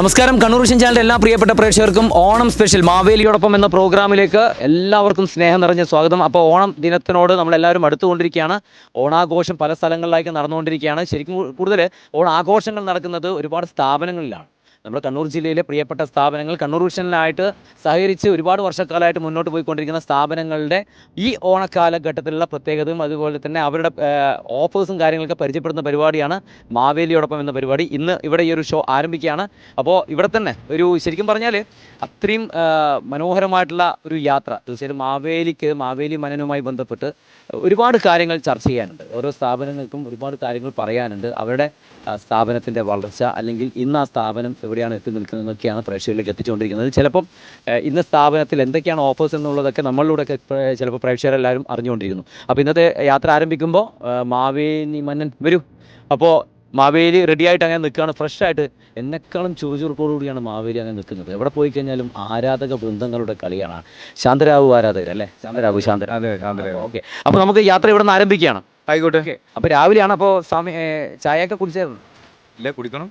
നമസ്കാരം. കണ്ണൂർ വിഷൻ ചാനലിൻ്റെ എല്ലാ പ്രിയപ്പെട്ട പ്രേക്ഷകർക്കും ഓണം സ്പെഷ്യൽ മാവേലിയോടൊപ്പം എന്ന പ്രോഗ്രാമിലേക്ക് എല്ലാവർക്കും സ്നേഹം നിറഞ്ഞ സ്വാഗതം. അപ്പോൾ ഓണം ദിനത്തിനോട് നമ്മളെല്ലാവരും അടുത്തുകൊണ്ടിരിക്കുകയാണ്. ഓണാഘോഷം പല സ്ഥലങ്ങളിലായിട്ട് നടന്നുകൊണ്ടിരിക്കുകയാണ്. ശരിക്കും കൂടുതൽ ഓണാഘോഷങ്ങൾ നടക്കുന്നത് ഒരുപാട് സ്ഥാപനങ്ങളിലാണ്. നമ്മുടെ കണ്ണൂർ ജില്ലയിലെ പ്രിയപ്പെട്ട സ്ഥാപനങ്ങൾ കണ്ണൂർ വിഷനിലായിട്ട് സഹകരിച്ച് ഒരുപാട് വർഷക്കാലമായിട്ട് മുന്നോട്ട് പോയിക്കൊണ്ടിരിക്കുന്ന സ്ഥാപനങ്ങളുടെ ഈ ഓണക്കാലഘട്ടത്തിലുള്ള പ്രത്യേകതയും അതുപോലെ തന്നെ അവരുടെ ഓഫേഴ്സും കാര്യങ്ങളൊക്കെ പരിചയപ്പെടുന്ന പരിപാടിയാണ് മാവേലിയോടൊപ്പം എന്ന പരിപാടി. ഇന്ന് ഇവിടെ ഈ ഒരു ഷോ ആരംഭിക്കുകയാണ്. അപ്പോൾ ഇവിടെ തന്നെ ഒരു ശരിക്കും പറഞ്ഞാൽ അത്രയും മനോഹരമായിട്ടുള്ള ഒരു യാത്ര. തീർച്ചയായിട്ടും മാവേലി മനനുമായി ബന്ധപ്പെട്ട് ഒരുപാട് കാര്യങ്ങൾ ചർച്ച ചെയ്യാനുണ്ട്. ഓരോ സ്ഥാപനങ്ങൾക്കും ഒരുപാട് കാര്യങ്ങൾ പറയാനുണ്ട്. അവരുടെ സ്ഥാപനത്തിൻ്റെ വളർച്ച അല്ലെങ്കിൽ ഇന്ന് ആ സ്ഥാപനം എവിടെയാണ് എത്തി നിൽക്കുന്നതൊക്കെയാണ് പ്രേക്ഷകരിലേക്ക് എത്തിച്ചുകൊണ്ടിരിക്കുന്നത്. ചിലപ്പം ഇന്ന് സ്ഥാപനത്തിൽ എന്തൊക്കെയാണ് ഓഫേഴ്സ് എന്നുള്ളതൊക്കെ നമ്മളിലൂടെയൊക്കെ ചിലപ്പോൾ പ്രേക്ഷകരെല്ലാവരും അറിഞ്ഞുകൊണ്ടിരിക്കുന്നു. അപ്പോൾ ഇന്നത്തെ യാത്ര ആരംഭിക്കുമ്പോൾ മാവേലി മന്നൻ വരൂ. അപ്പോൾ മാവേലി റെഡിയായിട്ട് അങ്ങനെ നിൽക്കുകയാണ്, ഫ്രഷായിട്ട്. എന്നെക്കാളും ചുറുചുറുക്കോടുകൂടിയാണ് മാവേലി അങ്ങനെ നിൽക്കുന്നത്. എവിടെ പോയി കഴിഞ്ഞാലും ആരാധക ബൃന്ദങ്ങളുടെ കളിയാണ്. ശാന്തരാവു ആരാധകർ അല്ലേ? ശാന്തരാവു. ഓക്കെ, അപ്പോൾ നമുക്ക് യാത്ര ഇവിടെ നിന്ന് ആരംഭിക്കുകയാണ്. ആയിക്കോട്ടെ. അപ്പോൾ രാവിലെയാണ്. അപ്പോൾ ചായയൊക്കെ കുടിച്ചായിരുന്നു? ഇല്ല, കുടിക്കണം.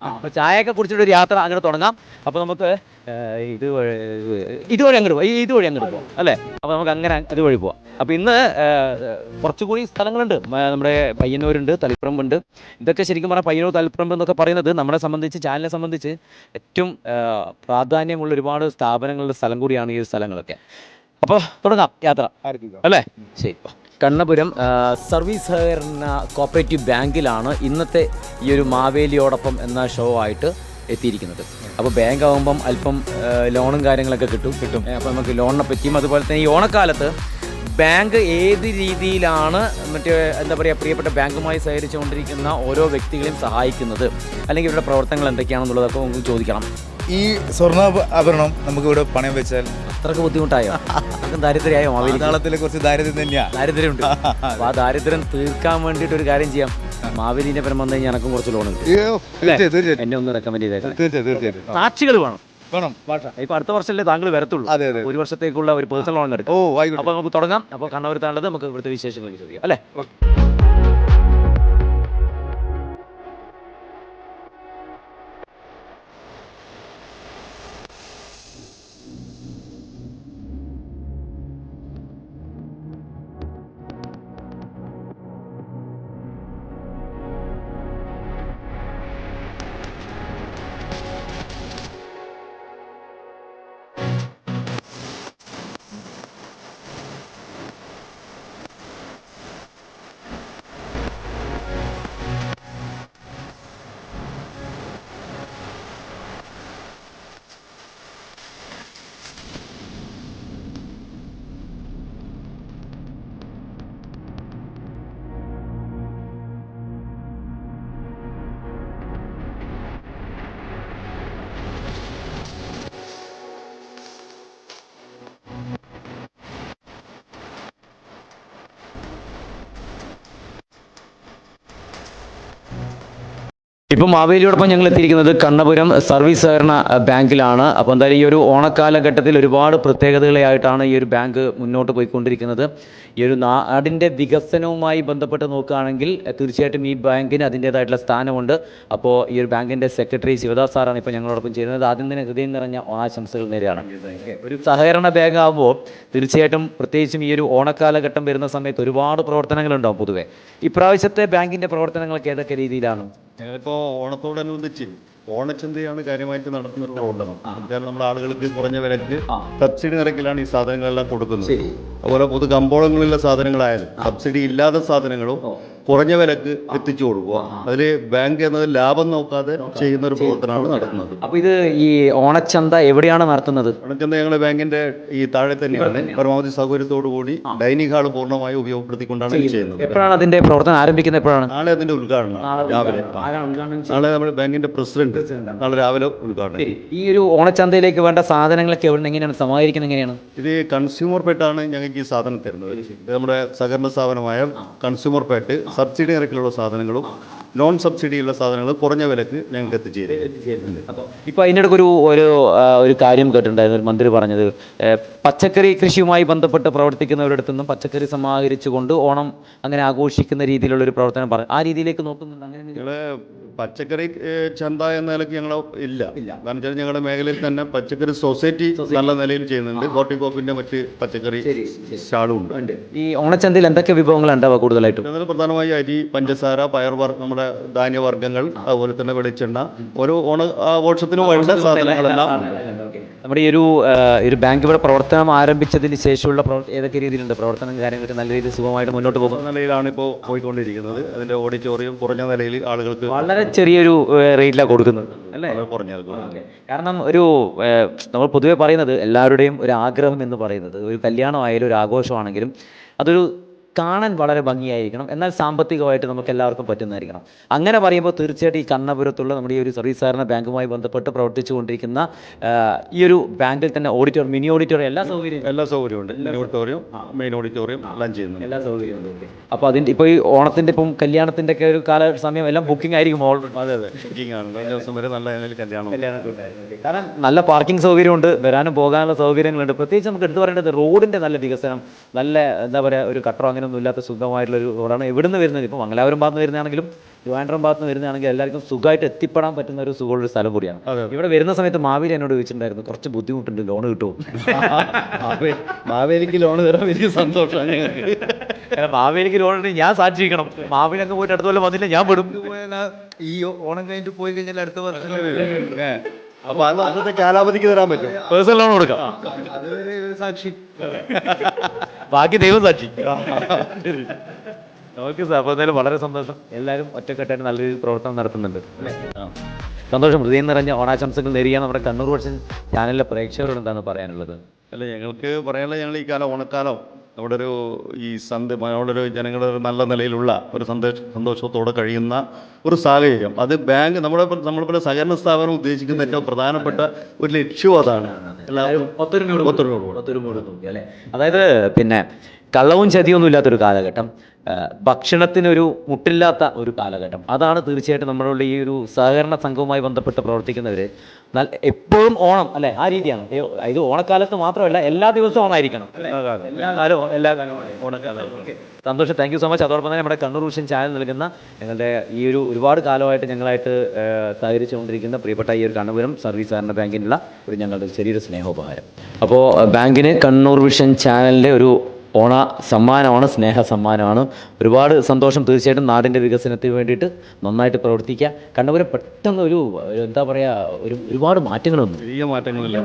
അപ്പോൾ ചായയൊക്കെ കുടിച്ചിട്ട് ഒരു യാത്ര അങ്ങോട്ട് തുടങ്ങാം. അപ്പോൾ നമുക്ക് ഇതുവഴി അങ്ങോട്ട് പോകാം അല്ലേ? അപ്പോൾ നമുക്ക് അങ്ങനെ ഇതുവഴി പോവാം. അപ്പോൾ ഇന്ന് കുറച്ചുകൂടി സ്ഥലങ്ങളുണ്ട്. നമ്മുടെ പയ്യന്നൂരുണ്ട്, തളിപ്പറമ്പുണ്ട്. ഇതൊക്കെ ശരിക്കും പറഞ്ഞാൽ പയ്യന്നൂർ തളിപ്പറമ്പ് എന്നൊക്കെ പറയുന്നത് നമ്മളെ സംബന്ധിച്ച്, ചാനലിനെ സംബന്ധിച്ച് ഏറ്റവും പ്രാധാന്യമുള്ള ഒരുപാട് സ്ഥാപനങ്ങളുടെ സ്ഥലം കൂടിയാണ് ഈ സ്ഥലങ്ങളൊക്കെ. അപ്പോൾ തുടങ്ങാം യാത്ര അല്ലേ? ശരി. കണ്ണപുരം സർവീസ് സഹകരണ കോപ്പറേറ്റീവ് ബാങ്കിലാണ് ഇന്നത്തെ ഈ ഒരു മാവേലിയോടൊപ്പം എന്ന ഷോ ആയിട്ട് എത്തിയിരിക്കുന്നത്. അപ്പോൾ ബാങ്ക് ആകുമ്പം അല്പം ലോണും കാര്യങ്ങളൊക്കെ കിട്ടും. അപ്പോൾ നമുക്ക് ലോണിനെ പറ്റിയും അതുപോലെ തന്നെ ഈ ഓണക്കാലത്ത് ബാങ്ക് ഏത് രീതിയിലാണ് എന്താ പറയുക, പ്രിയപ്പെട്ട ബാങ്കുമായി സഹകരിച്ചുകൊണ്ടിരിക്കുന്ന ഓരോ വ്യക്തികളെയും സഹായിക്കുന്നത്, അല്ലെങ്കിൽ ഇവരുടെ പ്രവർത്തനങ്ങൾ എന്തൊക്കെയാണെന്നുള്ളതൊക്കെ നമുക്ക് ചോദിക്കണം. ഈ സ്വർണ്ണാഭരണം നമുക്ക് ഇവിടെ പണയം വെച്ചാൽ അത്രക്ക് ബുദ്ധിമുട്ടായോ? അതൊക്കെ ദാരിദ്ര്യമായോ? മാവേലികളത്തിലെ കുറച്ച് ദാരിദ്ര്യം തന്നെയാണ്. ദാരിദ്ര്യമുണ്ട്. അപ്പോൾ ആ ദാരിദ്ര്യം തീർക്കാൻ വേണ്ടിയിട്ട് ഒരു കാര്യം ചെയ്യാം. മാവേലിന്റെ പരം വന്നു കഴിഞ്ഞാൽ എനക്കും കുറച്ച് ലോൺ കിട്ടും. എന്നെ ഒന്ന് റെക്കമെൻഡ് ചെയ്തേക്കാം. തീർച്ചയായിട്ടും സാക്ഷികൾ വേണം. ഭാഷ ഇപ്പൊ അടുത്ത വർഷമല്ലേ താങ്കൾ വരത്തുള്ളൂ. അതെ. ഒരു വർഷത്തേക്കുള്ള ഒരു പേഴ്സണൽ ലോൺ എടുക്കും. അപ്പോൾ നമുക്ക് തുടങ്ങാം. അപ്പോൾ കണ്ണൂരത്താണുള്ളത്, നമുക്ക് ഇവിടുത്തെ വിശേഷങ്ങൾ ചോദിക്കാം അല്ലേ? ഇപ്പം മാവേലിയോടൊപ്പം ഞങ്ങൾ എത്തിയിരിക്കുന്നത് കണ്ണപുരം സർവീസ് സഹകരണ ബാങ്കിലാണ്. അപ്പോൾ എന്തായാലും ഈ ഒരു ഓണക്കാലഘട്ടത്തിൽ ഒരുപാട് പ്രത്യേകതകളായിട്ടാണ് ഈ ഒരു ബാങ്ക് മുന്നോട്ട് പോയിക്കൊണ്ടിരിക്കുന്നത്. ഈ ഒരു നാടിൻ്റെ വികസനവുമായി ബന്ധപ്പെട്ട് നോക്കുകയാണെങ്കിൽ തീർച്ചയായിട്ടും ഈ ബാങ്കിന് അതിൻ്റേതായിട്ടുള്ള സ്ഥാനമുണ്ട്. അപ്പോൾ ഈ ഒരു ബാങ്കിൻ്റെ സെക്രട്ടറി ശിവദാസ് സാറാണ് ഇപ്പോൾ ഞങ്ങളോടൊപ്പം ചെയ്യുന്നത്. ആദ്യം തന്നെ ഹൃദയം നിറഞ്ഞ ആശംസകൾ നേരെയാണ്. ഒരു സഹകരണ ബാങ്ക് ആകുമ്പോൾ തീർച്ചയായിട്ടും പ്രത്യേകിച്ചും ഈ ഒരു ഓണക്കാലഘട്ടം വരുന്ന സമയത്ത് ഒരുപാട് പ്രവർത്തനങ്ങളുണ്ടാവും. പൊതുവെ ഇപ്രാവശ്യത്തെ ബാങ്കിൻ്റെ പ്രവർത്തനങ്ങളൊക്കെ ഏതൊക്കെ രീതിയിലാണ്? ഇപ്പോൾ ഓണത്തോടനുബന്ധിച്ച് ഓണച്ചന്തയാണ് കാര്യമായിട്ട് നടത്തുന്നത്. നമ്മുടെ ആളുകൾക്ക് കുറഞ്ഞ വിലക്ക് സബ്സിഡി നിരക്കിലാണ് ഈ സാധനങ്ങളെല്ലാം കൊടുക്കുന്നത്. അതുപോലെ പൊതു കമ്പോളങ്ങളിലുള്ള സാധനങ്ങളായാലും സബ്സിഡി ഇല്ലാത്ത സാധനങ്ങളും കുറഞ്ഞ വിലക്ക് എത്തിച്ചു കൊടുക്കുക. അതിൽ ബാങ്ക് എന്നത് ലാഭം നോക്കാതെ ചെയ്യുന്ന ഒരു പ്രവർത്തനമാണ് നടത്തുന്നത്. അപ്പോൾ ഇത് ഈ ഓണച്ചന്ത എവിടെയാണ് നടത്തുന്നത്? ഓണച്ചന്ത ഞങ്ങളുടെ ബാങ്കിന്റെ ഈ താഴെ തന്നെയാണ്. പരമാവധി സൗകര്യത്തോടു കൂടി ഡൈനിങ് ഹാൾ പൂർണ്ണമായി ഉപയോഗപ്പെടുത്തിക്കൊണ്ടാണ് ചെയ്യുന്നത്. എപ്പോഴാണ് അതിന്റെ പ്രവർത്തനം ആരംഭിക്കുന്നത്? എപ്പോഴാണ്? നാളെ അതിന്റെ ഉദ്ഘാടനം രാവിലെ. നാളെ നമ്മുടെ ബാങ്കിന്റെ പ്രസിഡന്റ് നാളെ രാവിലെ ഉദ്ഘാടനം. ഈ ഒരു ഓണച്ചന്തയിലേക്ക് വേണ്ട സാധനങ്ങളൊക്കെ എങ്ങനെയാണ് സമാഹരിക്കുന്നത്? എങ്ങനെയാണ് ഇത്? കൺസ്യൂമർ പേട്ടാണ് ഞങ്ങൾക്ക് ഈ സാധനം തരുന്നത്. ഇത് നമ്മുടെ സഹകരണ സ്ഥാപനമായ കൺസ്യൂമർ പേട്ട് സബ്സിഡി നിരക്കിലുള്ള സാധനങ്ങളും നോൺ സബ്സിഡിയുള്ള സാധനങ്ങൾ കുറഞ്ഞ വിലക്ക് ഞങ്ങൾക്ക് എത്തിച്ചേരും. ഇപ്പോൾ അതിൻ്റെ ഇടയ്ക്ക് ഒരു കാര്യം കേട്ടിട്ടുണ്ടായിരുന്നു, ഒരു മന്ത്രി പറഞ്ഞത് പച്ചക്കറി കൃഷിയുമായി ബന്ധപ്പെട്ട് പ്രവർത്തിക്കുന്നവരുടെ നിന്നും പച്ചക്കറി സമാഹരിച്ചുകൊണ്ട് ഓണം അങ്ങനെ ആഘോഷിക്കുന്ന രീതിയിലുള്ള ഒരു പ്രവർത്തനം പറഞ്ഞു. ആ രീതിയിലേക്ക് നോക്കുന്നുണ്ട്. അങ്ങനെ ഞങ്ങള് പച്ചക്കറി ചന്ത എന്ന നിലയ്ക്ക് ഞങ്ങൾ ഇല്ല. കാരണം വെച്ചാൽ ഞങ്ങളുടെ മേഖലയിൽ തന്നെ പച്ചക്കറി സൊസൈറ്റി നല്ല നിലയിൽ ചെയ്യുന്നുണ്ട്. ഹോർട്ടികോപ്പിന്റെ മറ്റ് പച്ചക്കറി സ്റ്റാളും ഉണ്ട്. ഈ ഓണച്ചന്തയിൽ എന്തൊക്കെ വിഭവങ്ങൾ ഉണ്ടാവുക കൂടുതലായിട്ടും? അതിൽ പ്രധാനമായി അരി, പഞ്ചസാര, നമ്മുടെ ധാന്യവർഗ്ഗങ്ങൾ, അതുപോലെ തന്നെ വെളിച്ചെണ്ണ, ഓരോ ആഘോഷത്തിനും വേണ്ട സാധനങ്ങളെല്ലാം. നമ്മുടെ ഈ ഒരു ബാങ്ക് ഇവിടെ പ്രവർത്തനം ആരംഭിച്ചതിന് ശേഷമുള്ള ഏതൊക്കെ രീതിയിലുണ്ട് പ്രവർത്തനം കാര്യങ്ങളൊക്കെ നല്ല രീതിയിൽ സുഖമായിട്ട് മുന്നോട്ട് പോകുന്ന നിലയിലാണ് ഇപ്പോൾ പോയിക്കൊണ്ടിരിക്കുന്നത്. അതിന്റെ ഓഡിറ്റോറിയം കുറഞ്ഞ നിലയിൽ ആളുകൾക്ക് വളരെ ചെറിയൊരു റേറ്റിലാണ് കൊടുക്കുന്നത് അല്ലേ? കുറഞ്ഞത്. കാരണം നമ്മൾ പൊതുവെ പറയുന്നത് എല്ലാവരുടെയും ഒരു ആഗ്രഹം എന്ന് പറയുന്നത് ഒരു കല്യാണമായാലും ഒരു ആഘോഷമാണെങ്കിലും അതൊരു കാണാൻ വളരെ ഭംഗിയായിരിക്കണം, എന്നാൽ സാമ്പത്തികമായിട്ട് നമുക്ക് എല്ലാവർക്കും പറ്റുന്നതായിരിക്കണം. അങ്ങനെ പറയുമ്പോൾ തീർച്ചയായിട്ടും ഈ കണ്ണപുരത്തുള്ള നമ്മുടെ ഈ ഒരു സർവീസ് സഹകരണ ബാങ്കുമായി ബന്ധപ്പെട്ട് പ്രവർത്തിച്ചുകൊണ്ടിരിക്കുന്ന ഈ ഒരു ബാങ്കിൽ തന്നെ മിനി ഓഡിറ്റോറിയം എല്ലാ സൗകര്യവും ഉണ്ട്. ഓഡിറ്റോറിയം, മെയിൻ ഓഡിറ്റോറിയം എല്ലാം ചെയ്യുന്നു. എല്ലാ സൗകര്യവും. അപ്പോൾ അതിൻ്റെ ഇപ്പോൾ ഈ ഓണത്തിൻ്റെ ഇപ്പം കല്യാണത്തിൻ്റെ ഒക്കെ ഒരു സമയം എല്ലാം ബുക്കിംഗ് ആയിരിക്കും ഓൾറെഡി. അതെ, ബുക്കിംഗ് ആണ്. കഴിഞ്ഞ ദിവസം വരെ നല്ല കല്യാണം. കാരണം നല്ല പാർക്കിംഗ് സൗകര്യമുണ്ട്, വരാനും പോകാനുള്ള സൗകര്യങ്ങളുണ്ട്. പ്രത്യേകിച്ച് നമുക്ക് എടുത്തു പറയേണ്ടത് റോഡിൻ്റെ നല്ല വികസനം, നല്ല എന്താ പറയുക, ഒരു കട്ടറോ അങ്ങനെയൊന്നും ഇല്ലാത്ത സുഖമായിട്ടുള്ളൊരു റോഡാണ്. എവിടുന്ന് വരുന്നത്, ഇപ്പോൾ മംഗലാപുരം ഭാഗത്ത് നിന്ന് വരുന്നതാണെങ്കിലും ട്രിവാൻഡ്രം ഭാഗത്ത് നിന്ന് വരുന്നതാണെങ്കിൽ എല്ലാവർക്കും സുഖമായിട്ട് എത്തിപ്പെടാൻ പറ്റുന്ന ഒരു സുഖമുള്ള സ്ഥലം കൂടിയാണ്. ഇവിടെ വരുന്ന സമയത്ത് മാവേലി എന്നോട് ചോദിച്ചിട്ടുണ്ടായിരുന്നു, കുറച്ച് ബുദ്ധിമുട്ടുണ്ട്, ലോൺ കിട്ടുമോ? മാവേലിക്ക് ലോൺ തരാൻ വലിയ സന്തോഷമാണ് ഞങ്ങൾക്ക്. മാവേലിക്ക് ലോൺ ഉണ്ടെങ്കിൽ ഞാൻ സാക്ഷിക്കണം. മാവേലി അങ്ങ് പോയിട്ട് അടുത്ത കൊല്ലം വന്നില്ല, ഞാൻ വിടും. ഈ ഓണം കഴിഞ്ഞിട്ട് പോയി കഴിഞ്ഞാൽ അടുത്ത വർഷം അപ്പൊ അന്നത്തെ കാലാവധിക്ക് തരാൻ പറ്റും. പേഴ്സണൽ ലോൺ കൊടുക്കാം, സാക്ഷി, ബാക്കി ദൈവം സാക്ഷി. ഓക്കെ സാർ, അപ്പോൾ എന്തായാലും വളരെ സന്തോഷം. എല്ലാവരും ഒറ്റക്കെട്ടായിട്ട് നല്ല രീതിയിൽ പ്രവർത്തനം നടത്തുന്നുണ്ട്. സന്തോഷം. ഹൃദയം നിറഞ്ഞ ഓണാശംസകൾ നേരിയാണ് നമ്മുടെ കണ്ണൂർ വർഷൻ ചാനലിലെ പ്രേക്ഷകരോട് എന്താണ് പറയാനുള്ളത്? അല്ല, ഞങ്ങൾക്ക് പറയാനുള്ളത്, ഞങ്ങൾ ഈ ഓണക്കാലം നമ്മുടെ ഈ നമ്മുടെ ജനങ്ങളുടെ ഒരു നല്ല നിലയിലുള്ള ഒരു സന്തോഷത്തോടെ കഴിയുന്ന ഒരു സാഹചര്യം, അത് ബാങ്ക് നമ്മളെ സഹകരണ സ്ഥാപനം ഉദ്ദേശിക്കുന്ന ഏറ്റവും പ്രധാനപ്പെട്ട ഒരു ലക്ഷ്യവും അതാണ്. എല്ലാവരും ഒത്തൊരുമയോട് നോക്കി അല്ലേ? അതായത് പിന്നെ കള്ളവും ചതിയൊന്നും ഇല്ലാത്തൊരു കാലഘട്ടം, ഭക്ഷണത്തിനൊരു മുട്ടില്ലാത്ത ഒരു കാലഘട്ടം. അതാണ് തീർച്ചയായിട്ടും നമ്മളുടെ ഈ ഒരു സഹകരണ സംഘവുമായി ബന്ധപ്പെട്ട് പ്രവർത്തിക്കുന്നവർ എപ്പോഴും ഓണം അല്ലേ, ആ രീതിയാണ്. ഇത് ഓണക്കാലത്ത് മാത്രമല്ല, എല്ലാ ദിവസവും ഓണമായിരിക്കണം, എല്ലാ കാലവും ഓണക്കാലം. സന്തോഷം, താങ്ക് യു സോ മച്ച്. അതോടൊപ്പം തന്നെ നമ്മുടെ കണ്ണൂർ വിഷൻ ചാനൽ നൽകുന്ന ഞങ്ങളുടെ ഈ ഒരുപാട് കാലമായിട്ട് ഞങ്ങളായിട്ട് സഹകരിച്ചുകൊണ്ടിരിക്കുന്ന പ്രിയപ്പെട്ട ഈ ഒരു കണ്ണപുരം സർവീസ് സഹകരണ ബാങ്കിനുള്ള ഞങ്ങളുടെ ചെറിയൊരു സ്നേഹോപഹാരം. അപ്പോൾ ബാങ്കിന് കണ്ണൂർ വിഷൻ ചാനലിൻ്റെ ഒരു ഓണ സമ്മാനമാണ്, സ്നേഹ സമ്മാനമാണ്. ഒരുപാട് സന്തോഷം. തീർച്ചയായിട്ടും നാടിൻ്റെ വികസനത്തിന് വേണ്ടിയിട്ട് നന്നായിട്ട് പ്രവർത്തിക്കുക. കണ്ണപുരം പെട്ടെന്ന് എന്താ പറയുക, ഒരുപാട് മാറ്റങ്ങൾ വന്നു. വലിയ മാറ്റങ്ങളില്ല.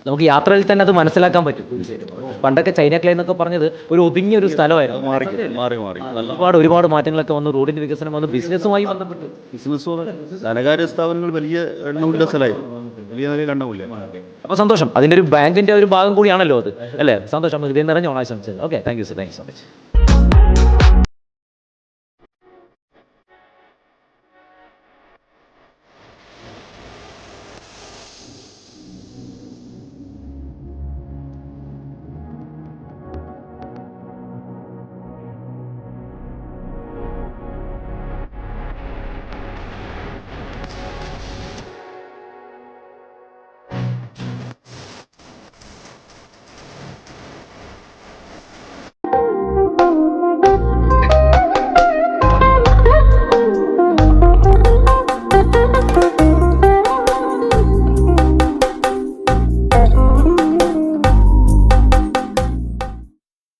നമുക്ക് യാത്രയിൽ തന്നെ അത് മനസ്സിലാക്കാൻ പറ്റും. പണ്ടൊക്കെ ചൈന ക്ലേ എന്നൊക്കെ പറഞ്ഞത് ഒരു ഒതുങ്ങിയ ഒരു സ്ഥലമായിരുന്നു. ഒരുപാട് മാറ്റങ്ങളൊക്കെ വന്നു, റോഡിൻ്റെ വികസനം വന്നു, ബിസിനസ്സുമായി ബന്ധപ്പെട്ട് ധനകാര്യ സ്ഥാപനങ്ങൾ വലിയ എണ്ണമുള്ള സ്ഥലമായി, വലിയ നിലയിൽ എണ്ണമില്ല. അപ്പോൾ സന്തോഷം. അതിൻ്റെ ഒരു ബാങ്കിൻ്റെ ഒരു ഭാഗം കൂടിയാണല്ലോ അത് അല്ലേ? സന്തോഷം. ഹൃദയം നിറഞ്ഞ ഓണാശംസകൾ. Okay, thank you sir, thank you so much.